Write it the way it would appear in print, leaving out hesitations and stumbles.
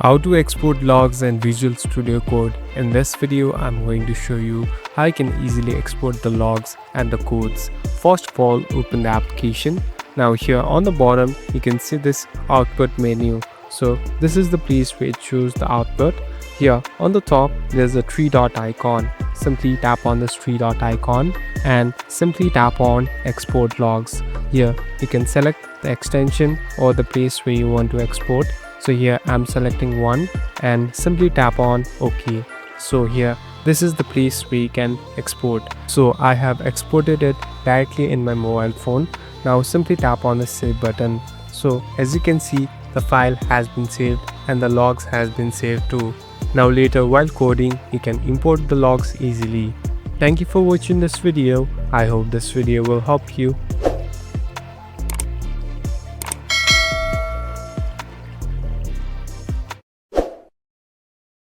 How to export logs and Visual Studio Code. In this video, I'm going to show you how you can easily export the logs and the codes. First of all, open the application. Now here on the bottom, you can see this output menu. So this is the place where it shows the output. Here on the top, there's a three dot icon. Simply tap on this three dot icon and simply tap on export logs. Here you can select the extension or the place where you want to export. So here I'm selecting one and simply tap on OK. So here this is the place where you can export. So I have exported it directly in my mobile phone. Now simply tap on the save button. So as you can see, the file has been saved and the logs has been saved too. Now later while coding, you can import the logs easily. Thank you for watching this video. I hope this video will help you.